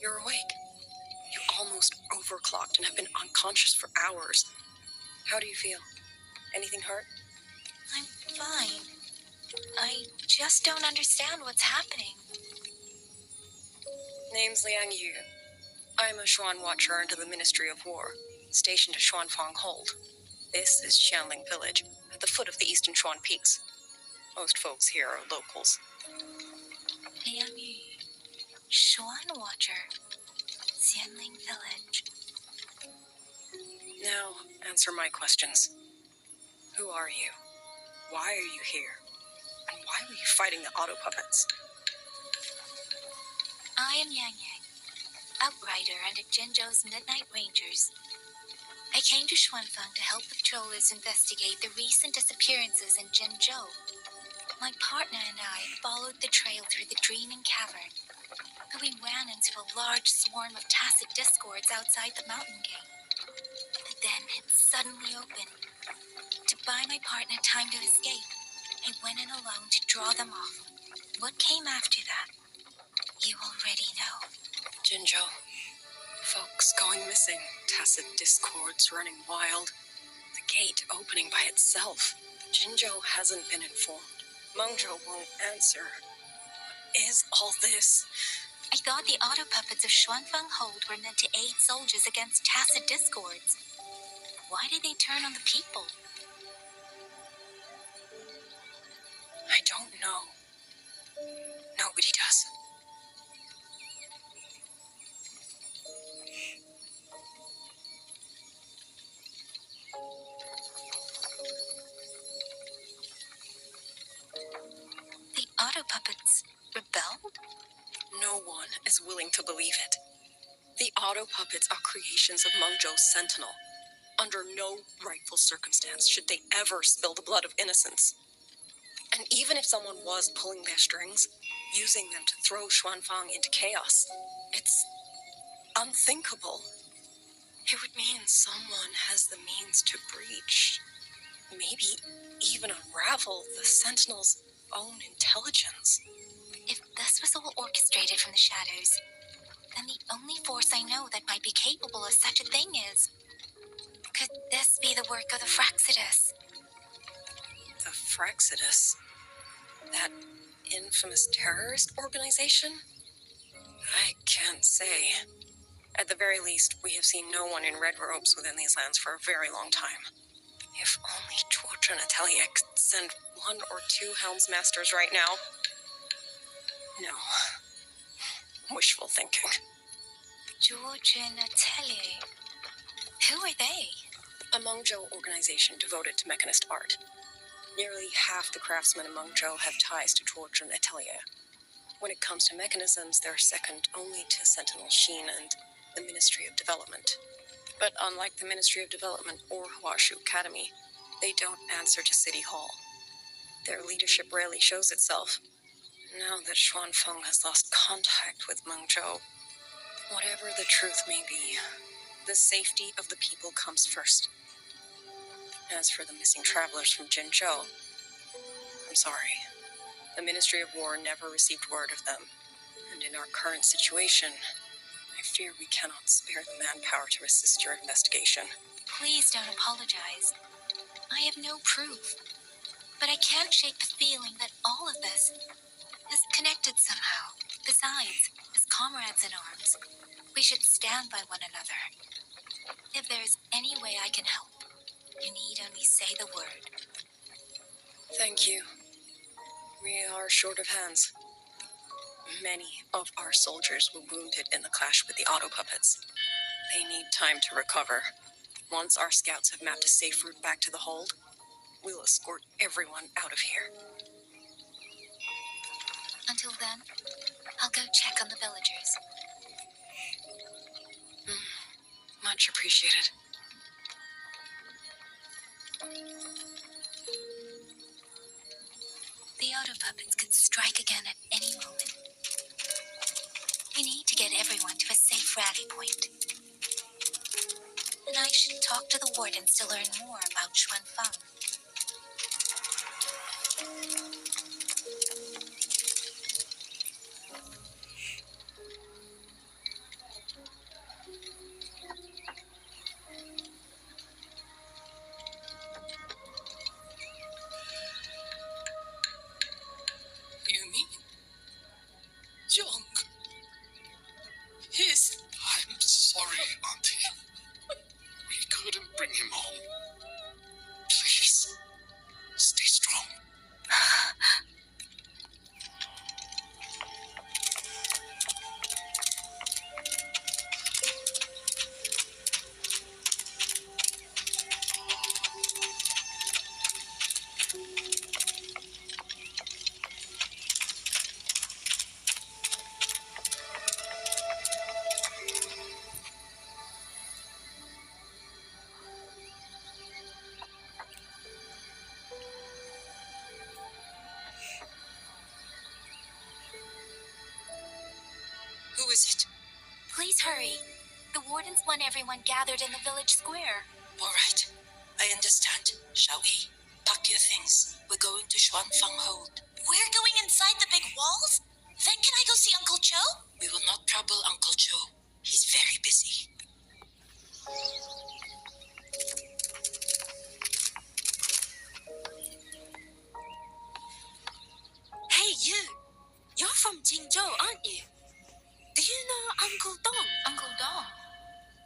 You're awake. You almost overclocked and have been unconscious for hours. How do you feel? Anything hurt? I'm fine. I just don't understand what's happening. Name's Yangyang. I'm a Xuan Watcher under the Ministry of War, stationed at Xuanfang Hold. This is Xianling Village, at the foot of the Eastern Xuan Peaks. Most folks here are locals. Yangyang, Xuan Watcher, Xianling Village. Now, answer my questions. Who are you? Why are you here? And why were you fighting the auto puppets? I am Yangyang, Outrider under Jinzhou's Midnight Rangers. I came to Xuanfang to help patrollers investigate the recent disappearances in Jinzhou. My partner and I followed the trail through the Dreaming Cavern, but we ran into a large swarm of tacit discords outside the mountain gate. Then it suddenly opened. To buy my partner time to escape, I went in alone to draw them off. What came after that? You already know. Jinzhou. Folks going missing. Tacit discords running wild. The gate opening by itself. Jinzhou hasn't been informed. Mengzhou won't answer. What is all this? I thought the auto puppets of Xuanfang Hold were meant to aid soldiers against tacit discords. Why did they turn on the people? I don't know. Nobody does. The auto puppets rebelled? No one is willing to believe it. The auto puppets are creations of Mengzhou's sentinel. Under no rightful circumstance should they ever spill the blood of innocents. And even if someone was pulling their strings, using them to throw Xuanfang into chaos, it's unthinkable. It would mean someone has the means to breach, maybe even unravel the Sentinel's own intelligence. If this was all orchestrated from the shadows, then the only force I know that might be capable of such a thing is... Could this be the work of the Fraxidus? The Fraxidus? That infamous terrorist organization? I can't say. At the very least, we have seen no one in red robes within these lands for a very long time. If only George and Atelier could send one or two Helmsmasters right now. No. Wishful thinking. George and Atelier? Who are they? A Mengzhou organization devoted to mechanist art. Nearly half the craftsmen in Mengzhou have ties to George and Atelier. When it comes to mechanisms, they're second only to Sentinel Sheen and the Ministry of Development. But unlike the Ministry of Development or Huashu Academy, they don't answer to City Hall. Their leadership rarely shows itself. Now that Xuanfeng has lost contact with Mengzhou, whatever the truth may be, the safety of the people comes first. As for the missing travelers from Jinzhou, I'm sorry. The Ministry of War never received word of them. And in our current situation, I fear we cannot spare the manpower to assist your investigation. Please don't apologize. I have no proof. But I can't shake the feeling that all of this is connected somehow. Besides, as comrades in arms, we should stand by one another. If there's any way I can help, you need only say the word. Thank you. We are short of hands. Many of our soldiers were wounded in the clash with the auto puppets. They need time to recover. Once our scouts have mapped a safe route back to the hold, we'll escort everyone out of here. Until then, I'll go check on the villagers. Much appreciated. The auto puppets could strike again at any moment. We need to get everyone to a safe rally point. And I should talk to the wardens to learn more about Xuanfang. He's... I'm sorry, Auntie. We couldn't bring him home. Please, stay strong. Who is it? Please hurry. The wardens want everyone gathered in the village square. All right. I understand. Shall we? Pack your things. We're going to Xuanfang Hold. We're going inside the big walls? Then can I go see Uncle Joe? We will not trouble Uncle Joe. He's very busy. Hey, you! You're from Jingzhou, aren't you? Do you know Uncle Dong? Uncle Dong?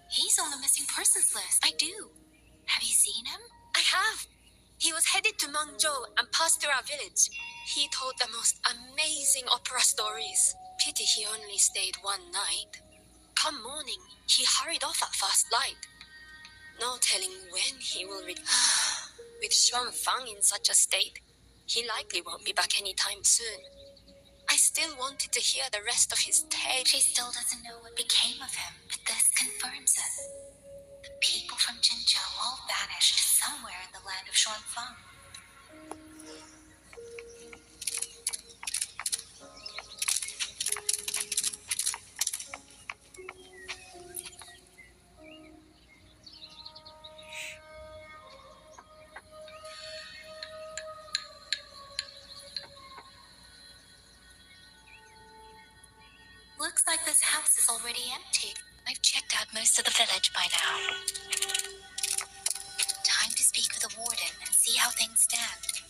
He's on the missing persons list. I do. Have you seen him? I have. He was headed to Mengzhou and passed through our village. He told the most amazing opera stories. Pity he only stayed one night. Come morning, he hurried off at first light. No telling when he will return. With Xuanfang in such a state, he likely won't be back anytime soon. I still wanted to hear the rest of his tale. She still doesn't know what became of him, but this confirms it. The people from Jinzhou all vanished somewhere in the land of Xuanfang. Looks like this house is already empty. I've checked out most of the village by now. Time to speak with the warden and see how things stand.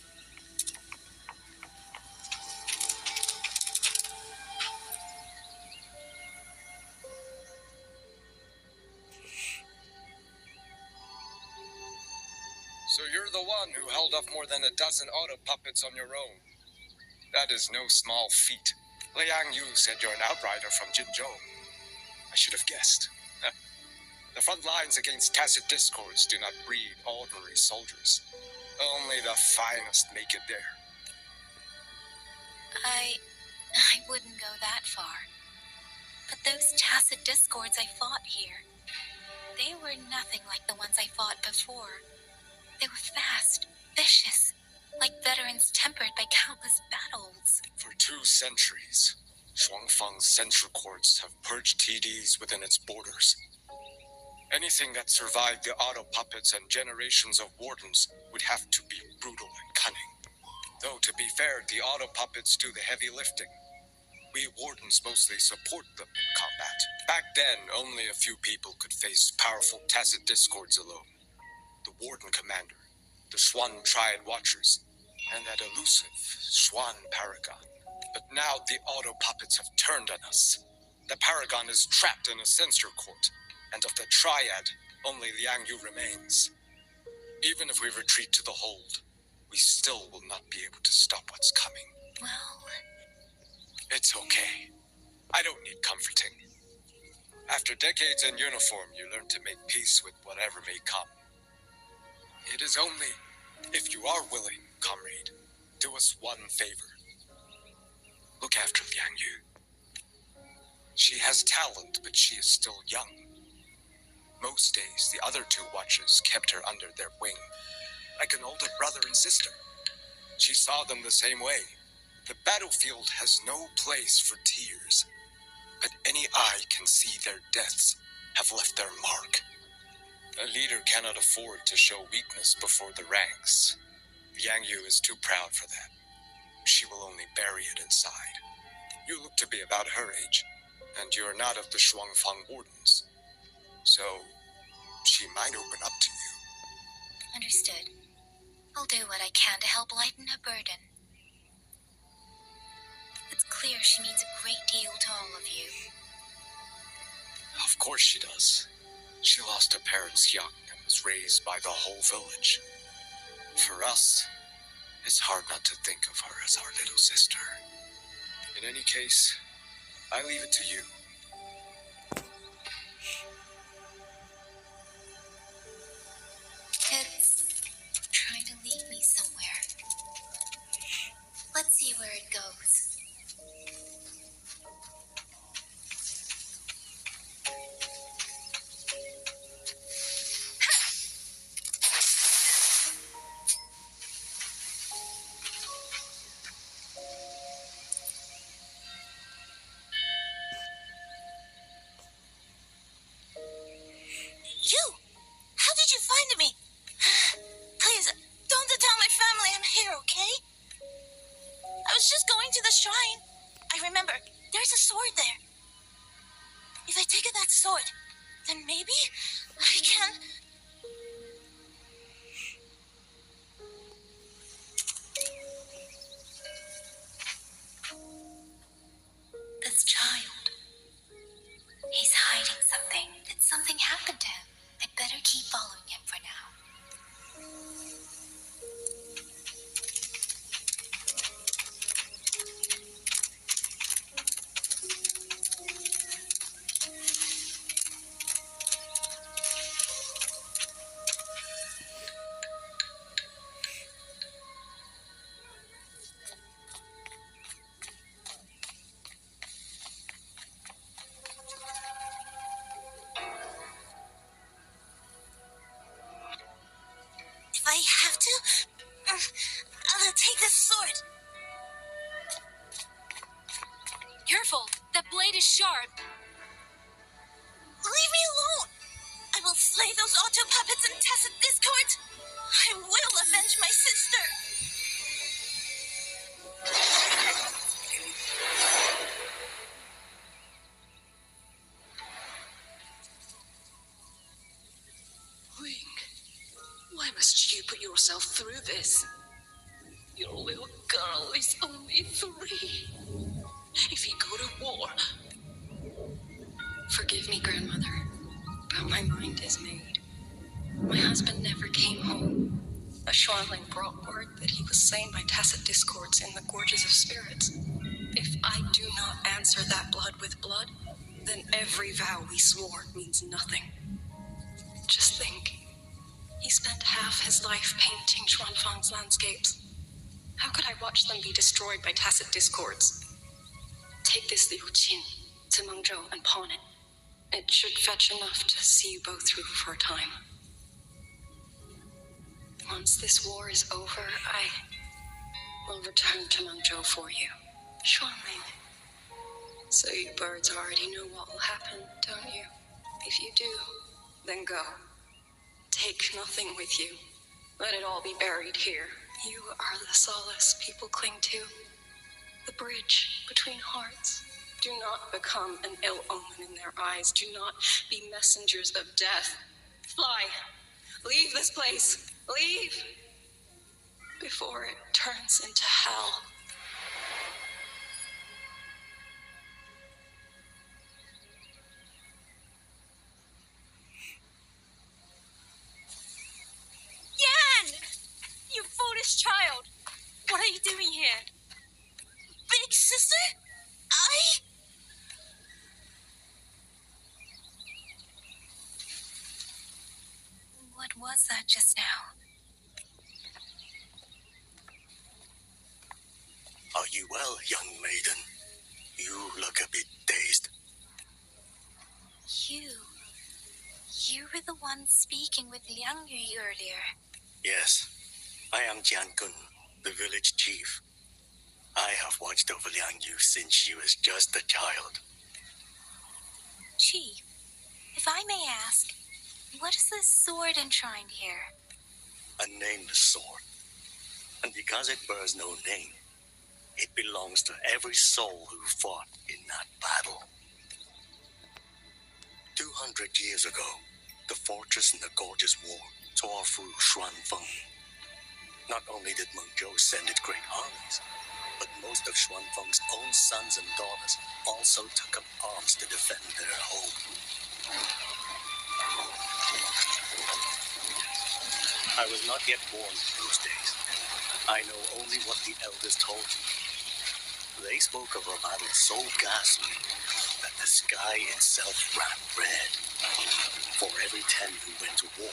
So you're the one who held off more than a dozen auto puppets on your own. That is no small feat. Liang Yu said you're an outrider from Jinzhou. I should have guessed. The front lines against tacit discords do not breed ordinary soldiers. Only the finest make it there. I wouldn't go that far. But those tacit discords I fought here, they were nothing like the ones I fought before. They were fast, vicious, like veterans tempered by countless battles. For 2 centuries, Xuanfang's central courts have purged TDs within its borders. Anything that survived the auto puppets and generations of wardens would have to be brutal and cunning. Though, to be fair, the auto puppets do the heavy lifting. We wardens mostly support them in combat. Back then, only a few people could face powerful tacit discords alone. The warden commander, the Xuan Triad Watchers, and that elusive Xuan Paragon. But now the auto puppets have turned on us. The Paragon is trapped in a censor court, and of the Triad, only Liang Yu remains. Even if we retreat to the hold, we still will not be able to stop what's coming. Well, it's okay. I don't need comforting. After decades in uniform, you learn to make peace with whatever may come. It is only if you are willing, comrade, do us one favor. Look after Liang Yu. She has talent, but she is still young. Most days, the other 2 watchers kept her under their wing, like an older brother and sister. She saw them the same way. The battlefield has no place for tears, but any eye can see their deaths have left their mark. A leader cannot afford to show weakness before the ranks. Yang Yu is too proud for that. She will only bury it inside. You look to be about her age, and you are not of the Xuanfang Wardens. So, she might open up to you. understood. I'll do what I can to help lighten her burden. It's clear she means a great deal to all of you. course she does. She lost her parents young and was raised by the whole village. For us, it's hard not to think of her as our little sister. In any case, I leave it to you. It's trying to lead me somewhere. Let's see where it goes. You! How did you find me? Please, don't tell my family I'm here, okay? I was just going to the shrine. I remember, there's a sword there. If I take that sword, then maybe I can... This child, he's hiding something. Did something happen to him? I'd better keep following him for now. If I have to, I'll take this sword. Careful! That blade is sharp! Leave me alone! I will slay those auto puppets and tacit discords. I will avenge my sister. Wing, why must you put yourself through this? Your little girl is only 3. If you go to war... Forgive me, grandmother, but my mind is made. My husband never came home. A Xuanling brought word that he was slain by tacit discords in the gorges of spirits. If I do not answer that blood with blood, then every vow we swore means nothing. Just think, he spent half his life painting Xuanfang's landscapes. How could I watch them be destroyed by tacit discords? Take this Liu Qin to Mengzhou and pawn it. It should fetch enough to see you both through for a time. Once this war is over, I will return to Mengzhou for you. Xuanling. So you birds already know what will happen, don't you? If you do, then go. Take nothing with you. Let it all be buried here. You are the solace people cling to. The bridge between hearts. Do not become an ill omen in their eyes. Do not be messengers of death. Fly. Leave this place. Leave. Before it turns into hell. Yan! You foolish child! What are you doing here? Big sister? What was that just now? Are you well, young maiden? You look a bit dazed. You were the one speaking with Yangyang earlier. Yes, I am Jiankun, the village chief. I have watched over Liangyu since she was just a child. Chief, if I may ask, what is this sword enshrined here? A nameless sword. And because it bears no name, it belongs to every soul who fought in that battle. 200 years ago, the fortress in the gorgeous war tore through Xuanfeng. Not only did Mengzhou send its great armies, but most of Xuanfeng's own sons and daughters also took up arms to defend their home. I was not yet born in those days. I know only what the elders told me. They spoke of a battle so ghastly that the sky itself ran red. For every 10 who went to war,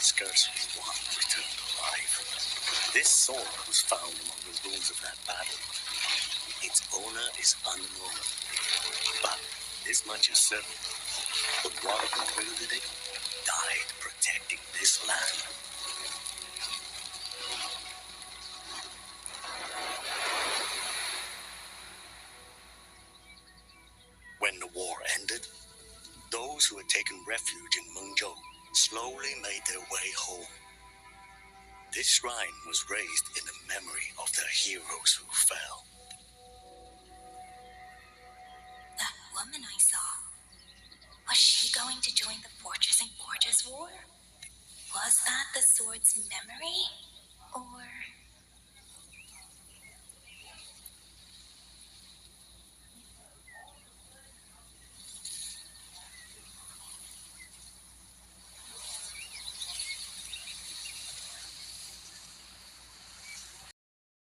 scarcely one returned alive. This sword was found among the ruins of that battle. Its owner is unknown, but this much is certain. The one who wielded it died protecting this land. When the war ended, those who had taken refuge in Mengzhou slowly made their way home. This shrine was raised in the memory of the heroes who fell. That woman I saw, was she going to join the Fortress and Gorges War? Was that the sword's memory? Or